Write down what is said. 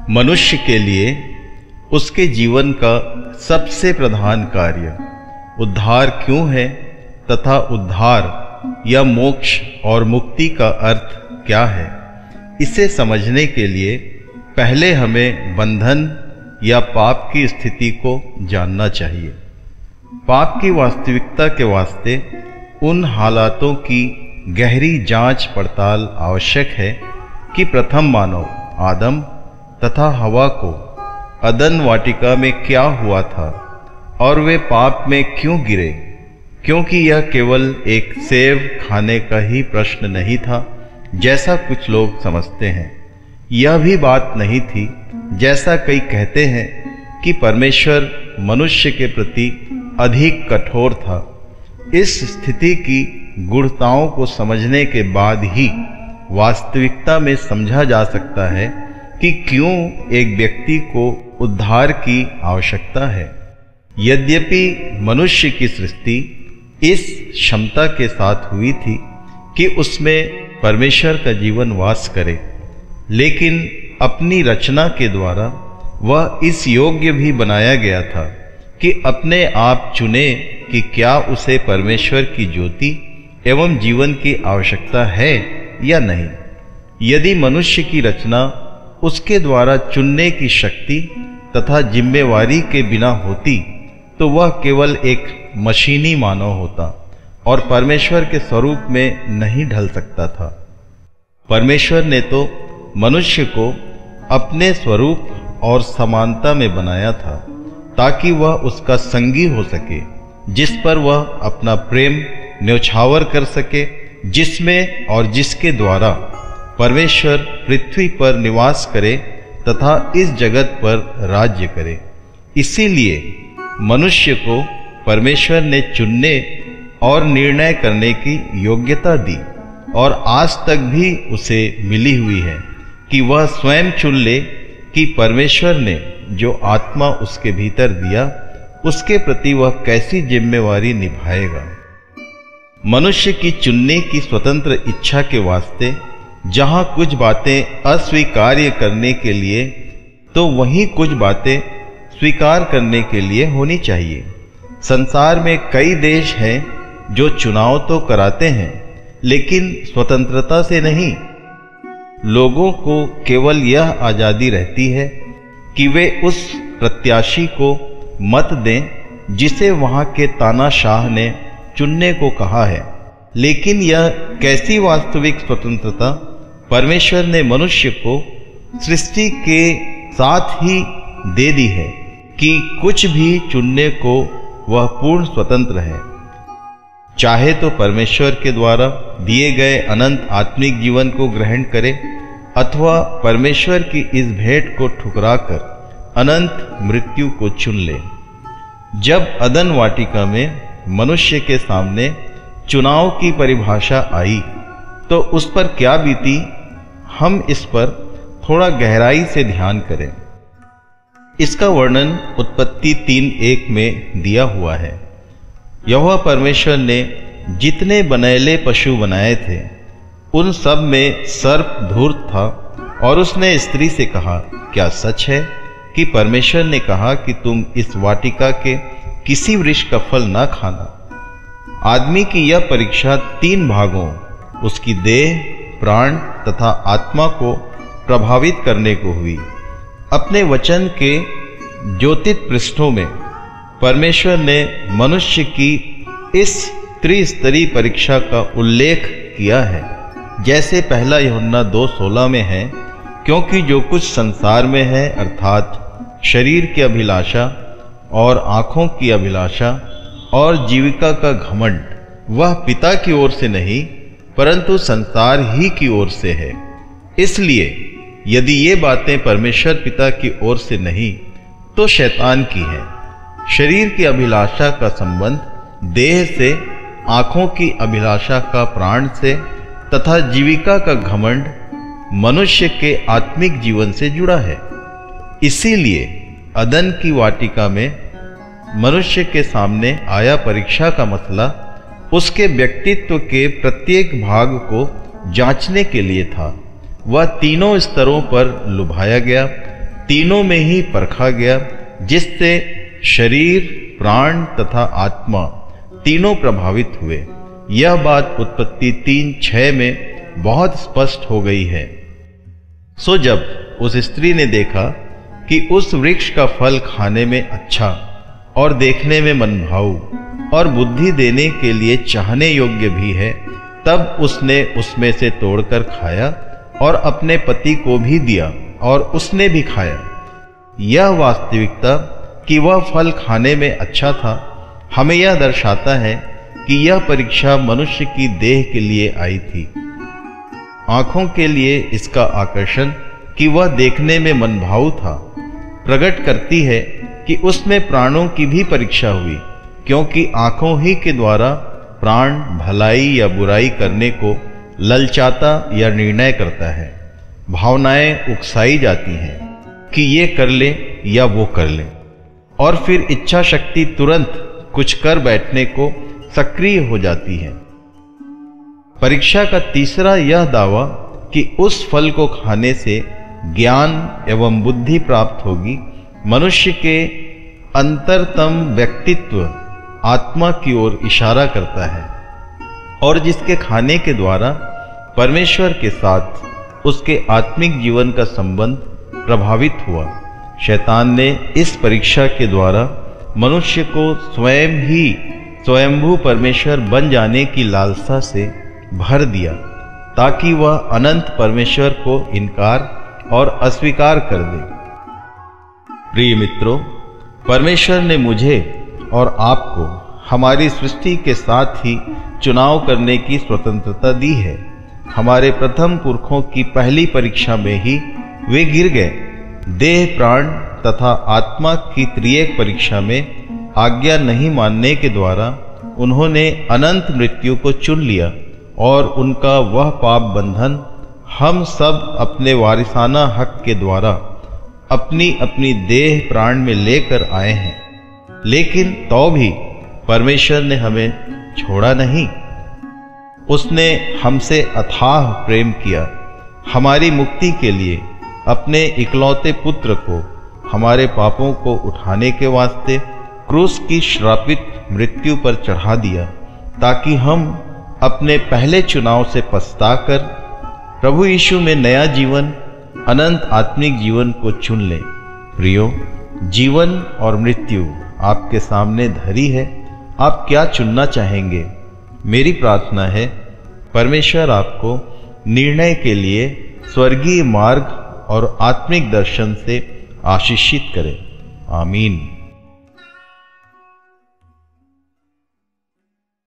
मनुष्य के लिए उसके जीवन का सबसे प्रधान कार्य उद्धार क्यों है तथा उद्धार या मोक्ष और मुक्ति का अर्थ क्या है, इसे समझने के लिए पहले हमें बंधन या पाप की स्थिति को जानना चाहिए। पाप की वास्तविकता के वास्ते उन हालातों की गहरी जांच पड़ताल आवश्यक है कि प्रथम मानव आदम तथा हवा को अदन वाटिका में क्या हुआ था और वे पाप में क्यों गिरे, क्योंकि यह केवल एक सेब खाने का ही प्रश्न नहीं था जैसा कुछ लोग समझते हैं। यह भी बात नहीं थी जैसा कई कहते हैं कि परमेश्वर मनुष्य के प्रति अधिक कठोर था। इस स्थिति की गूढ़ताओं को समझने के बाद ही वास्तविकता में समझा जा सकता है कि क्यों एक व्यक्ति को उद्धार की आवश्यकता है। यद्यपि मनुष्य की सृष्टि इस क्षमता के साथ हुई थी कि उसमें परमेश्वर का जीवन वास करे, लेकिन अपनी रचना के द्वारा वह इस योग्य भी बनाया गया था कि अपने आप चुने कि क्या उसे परमेश्वर की ज्योति एवं जीवन की आवश्यकता है या नहीं। यदि मनुष्य की रचना उसके द्वारा चुनने की शक्ति तथा जिम्मेवारी के बिना होती तो वह केवल एक मशीनी मानव होता और परमेश्वर के स्वरूप में नहीं ढल सकता था। परमेश्वर ने तो मनुष्य को अपने स्वरूप और समानता में बनाया था ताकि वह उसका संगी हो सके, जिस पर वह अपना प्रेम न्यौछावर कर सके, जिसमें और जिसके द्वारा परमेश्वर पृथ्वी पर निवास करे तथा इस जगत पर राज्य करे। इसीलिए मनुष्य को परमेश्वर ने चुनने और निर्णय करने की योग्यता दी और आज तक भी उसे मिली हुई है कि वह स्वयं चुन ले कि परमेश्वर ने जो आत्मा उसके भीतर दिया उसके प्रति वह कैसी जिम्मेवारी निभाएगा। मनुष्य की चुनने की स्वतंत्र इच्छा के वास्ते जहाँ कुछ बातें अस्वीकार्य करने के लिए तो वहीं कुछ बातें स्वीकार करने के लिए होनी चाहिए। संसार में कई देश हैं जो चुनाव तो कराते हैं लेकिन स्वतंत्रता से नहीं। लोगों को केवल यह आज़ादी रहती है कि वे उस प्रत्याशी को मत दें जिसे वहाँ के तानाशाह ने चुनने को कहा है। लेकिन यह कैसी वास्तविक स्वतंत्रता परमेश्वर ने मनुष्य को सृष्टि के साथ ही दे दी है कि कुछ भी चुनने को वह पूर्ण स्वतंत्र है। चाहे तो परमेश्वर के द्वारा दिए गए अनंत आत्मिक जीवन को ग्रहण करे अथवा परमेश्वर की इस भेंट को ठुकराकर अनंत मृत्यु को चुन ले। जब अदन वाटिका में मनुष्य के सामने चुनाव की परिभाषा आई तो उस पर क्या बीती, हम इस पर थोड़ा गहराई से ध्यान करें। इसका वर्णन उत्पत्ति 3:1 में दिया हुआ है। यहोवा परमेश्वर ने जितने बनैले पशु बनाए थे उन सब में सर्प धूर्त था और उसने स्त्री से कहा, क्या सच है कि परमेश्वर ने कहा कि तुम इस वाटिका के किसी वृक्ष का फल न खाना। आदमी की यह परीक्षा 3 भागों उसकी देह, प्राण तथा आत्मा को प्रभावित करने को हुई। अपने वचन के ज्योतित पृष्ठों में परमेश्वर ने मनुष्य की इस त्रिस्तरीय परीक्षा का उल्लेख किया है, जैसे पहला यूहन्ना 2:16 में है, क्योंकि जो कुछ संसार में है अर्थात शरीर की अभिलाषा और आँखों की अभिलाषा और जीविका का घमंड, वह पिता की ओर से नहीं परंतु संसार ही की ओर से है। इसलिए यदि ये बातें परमेश्वर पिता की ओर से नहीं तो शैतान की है। शरीर की अभिलाषा का संबंध देह से, आँखों की अभिलाषा का प्राण से तथा जीविका का घमंड मनुष्य के आत्मिक जीवन से जुड़ा है। इसीलिए अदन की वाटिका में मनुष्य के सामने आया परीक्षा का मसला उसके व्यक्तित्व के प्रत्येक भाग को जांचने के लिए था। वह तीनों स्तरों पर लुभाया गया, तीनों में ही परखा गया, जिससे शरीर, प्राण तथा आत्मा तीनों प्रभावित हुए। यह बात उत्पत्ति 3:6 में बहुत स्पष्ट हो गई है। सो जब उस स्त्री ने देखा कि उस वृक्ष का फल खाने में अच्छा और देखने में मनभाऊ और बुद्धि देने के लिए चाहने योग्य भी है, तब उसने उसमें से तोड़कर खाया और अपने पति को भी दिया और उसने भी खाया। यह वास्तविकता कि वह फल खाने में अच्छा था हमें यह दर्शाता है कि यह परीक्षा मनुष्य की देह के लिए आई थी। आंखों के लिए इसका आकर्षण कि वह देखने में मनभाऊ था प्रकट करती है कि उसमें प्राणों की भी परीक्षा हुई, क्योंकि आंखों ही के द्वारा प्राण भलाई या बुराई करने को ललचाता या निर्णय करता है। भावनाएं उकसाई जाती हैं कि ये कर ले या वो कर ले, और फिर इच्छा शक्ति तुरंत कुछ कर बैठने को सक्रिय हो जाती है। परीक्षा का तीसरा यह दावा कि उस फल को खाने से ज्ञान एवं बुद्धि प्राप्त होगी, मनुष्य के अंतरतम व्यक्तित्व आत्मा की ओर इशारा करता है, और जिसके खाने के द्वारा परमेश्वर के साथ उसके आत्मिक जीवन का संबंध प्रभावित हुआ। शैतान ने इस परीक्षा के द्वारा मनुष्य को स्वयं ही स्वयंभू परमेश्वर बन जाने की लालसा से भर दिया, ताकि वह अनंत परमेश्वर को इनकार और अस्वीकार कर दे। प्रिय मित्रों, परमेश्वर ने मुझे और आपको हमारी सृष्टि के साथ ही चुनाव करने की स्वतंत्रता दी है। हमारे प्रथम पुरखों की पहली परीक्षा में ही वे गिर गए। देह, प्राण तथा आत्मा की त्रिएक परीक्षा में आज्ञा नहीं मानने के द्वारा उन्होंने अनंत मृत्यु को चुन लिया, और उनका वह पाप बंधन हम सब अपने वारिसाना हक के द्वारा अपनी अपनी देह प्राण में लेकर आए हैं। लेकिन तो भी परमेश्वर ने हमें छोड़ा नहीं। उसने हमसे अथाह प्रेम किया। हमारी मुक्ति के लिए अपने इकलौते पुत्र को हमारे पापों को उठाने के वास्ते क्रूस की श्रापित मृत्यु पर चढ़ा दिया, ताकि हम अपने पहले चुनाव से पछताकर प्रभु यीशु में नया जीवन, अनंत आत्मिक जीवन को चुन लें। प्रियो, जीवन और मृत्यु आपके सामने धरी है। आप क्या चुनना चाहेंगे? मेरी प्रार्थना है परमेश्वर आपको निर्णय के लिए स्वर्गीय मार्ग और आत्मिक दर्शन से आशीषित करे। आमीन।